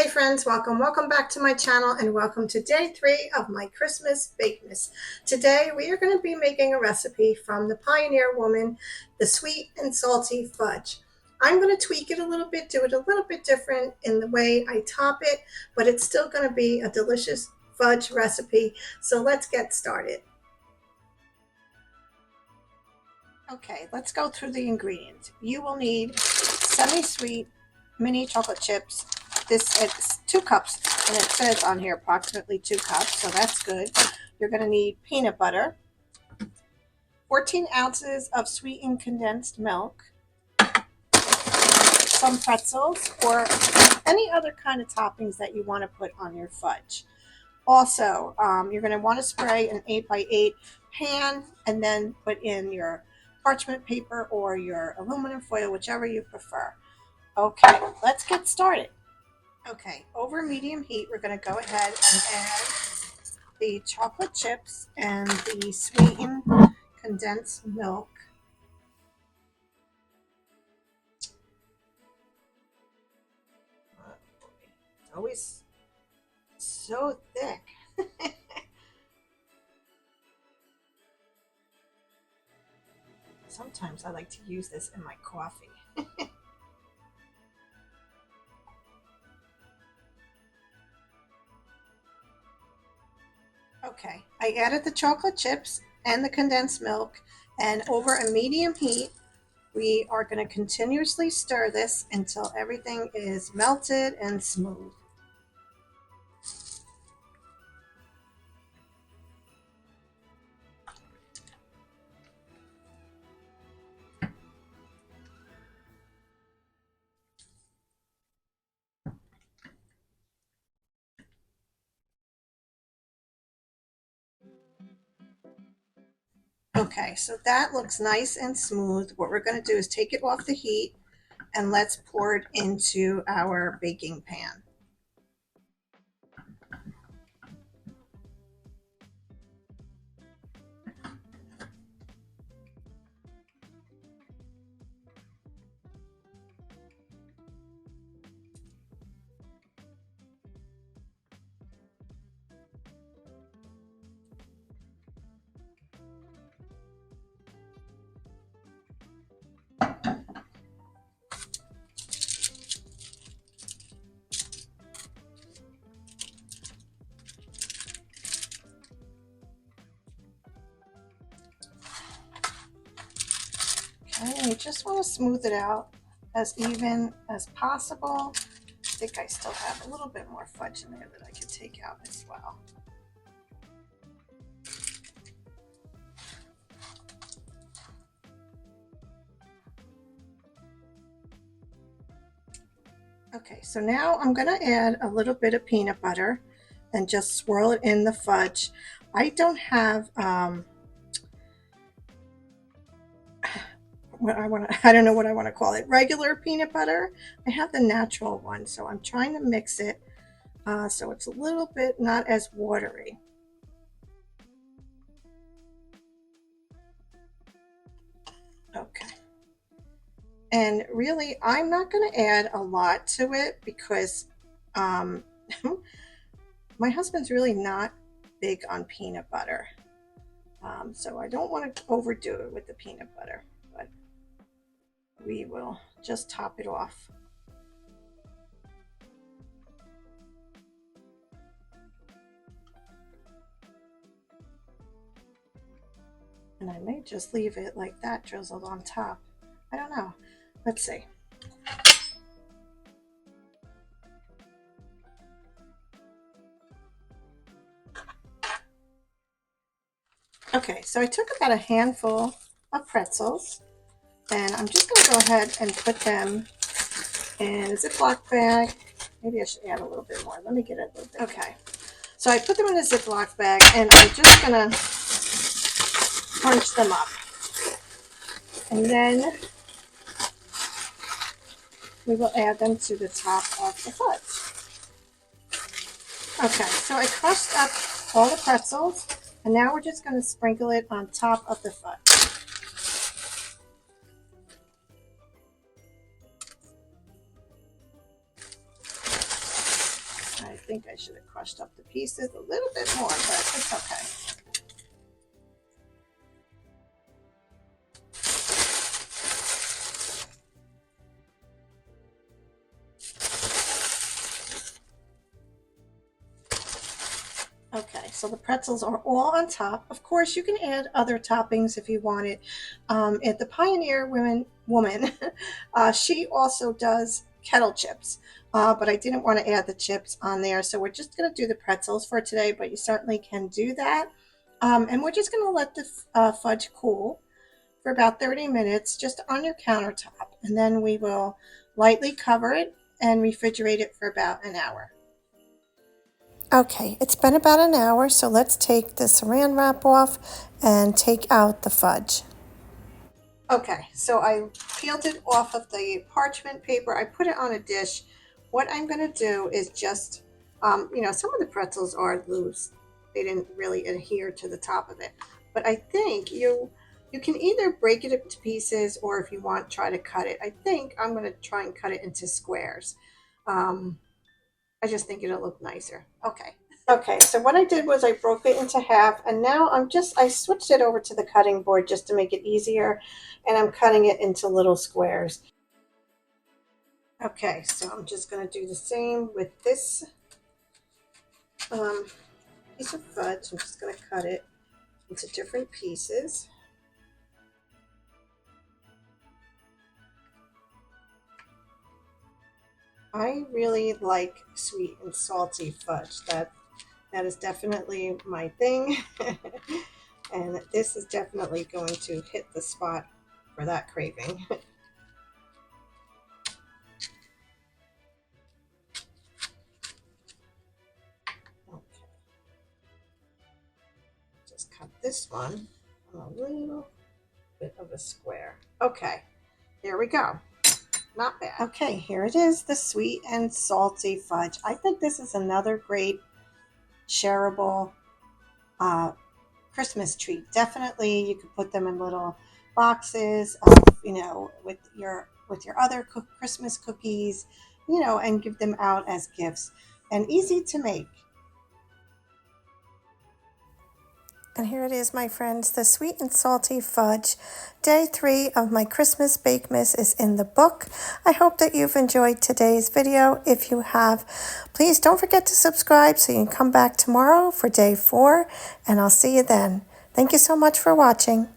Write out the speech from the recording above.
Hey friends, welcome back to my channel and welcome to day 3 of my Christmas Bakemas. Today we are going to be making a recipe from the Pioneer Woman, the Sweet and Salty Fudge. I'm going to tweak it a little bit, do it a little bit different in the way I top it, but it's still going to be a delicious fudge recipe. So let's get started. Okay, let's go through the ingredients. You will need semi-sweet mini chocolate chips. This is 2 cups, and it says on here approximately 2 cups, so that's good. You're going to need peanut butter, 14 ounces of sweetened condensed milk, some pretzels, or any other kind of toppings that you want to put on your fudge. Also, you're going to want to spray an 8x8 pan and then put in your parchment paper or your aluminum foil, whichever you prefer. Okay, let's get started. Okay, over medium heat, we're going to go ahead and add the chocolate chips and the sweetened condensed milk. Always so thick. Sometimes I like to use this in my coffee. Okay, I added the chocolate chips and the condensed milk, and over a medium heat, we are going to continuously stir this until everything is melted and smooth. Okay, so that looks nice and smooth. What we're going to do is take it off the heat and let's pour it into our baking pan. Okay, you just want to smooth it out as even as possible. I think I still have a little bit more fudge in there that I could take out as well. Okay, so now I'm going to add a little bit of peanut butter and just swirl it in the fudge. I don't have I don't know what I want to call it, regular peanut butter. I have the natural one, so I'm trying to mix it so it's a little bit not as watery. Okay. And really, I'm not going to add a lot to it because my husband's really not big on peanut butter. So I don't want to overdo it with the peanut butter, but we will just top it off. And I may just leave it like that, drizzled on top. I don't know. Let's see. Okay, so I took about a handful of pretzels, and I'm just going to go ahead and put them in a Ziploc bag. Maybe I should add a little bit more. Let me get it a little bit. Okay, so I put them in a Ziploc bag, and I'm just going to crunch them up. And then we will add them to the top of the fudge. Okay, so I crushed up all the pretzels, and now we're just going to sprinkle it on top of the fudge. think I should have crushed up the pieces a little bit more, but it's okay. Okay, so the pretzels are all on top. Of course, you can add other toppings if you want it. At the Pioneer woman, she also does kettle chips, but I didn't want to add the chips on there, so we're just going to do the pretzels for today, but you certainly can do that. And we're just going to let the fudge cool for about 30 minutes just on your countertop, and then we will lightly cover it and refrigerate it for about an hour. Okay, it's been about an hour, so let's take the saran wrap off and take out the fudge. Okay, so I peeled it off of the parchment paper. I put it on a dish. What I'm going to do is just, some of the pretzels are loose. They didn't really adhere to the top of it. But I think you can either break it up to pieces, or if you want, try to cut it. I think I'm going to try and cut it into squares. I just think it'll look nicer. Okay. Okay, so what I did was I broke it into half, and now I switched it over to the cutting board just to make it easier, and I'm cutting it into little squares. Okay, so I'm just going to do the same with this piece of fudge. I'm just going to cut it into different pieces. I really like sweet and salty fudge. That is definitely my thing. And this is definitely going to hit the spot for that craving. Okay. Just cut this one on a little bit of a square. Okay, there we go. Not bad. Okay, here it is, the sweet and salty fudge. I think this is another great shareable Christmas treat. Definitely, you could put them in little boxes, with your other Christmas cookies, and give them out as gifts. And easy to make. And here it is, my friends, the sweet and salty fudge. Day 3 of my Christmas Bakemas is in the book. I hope that you've enjoyed today's video. If you have, please don't forget to subscribe so you can come back tomorrow for day 4, and I'll see you then. Thank you so much for watching.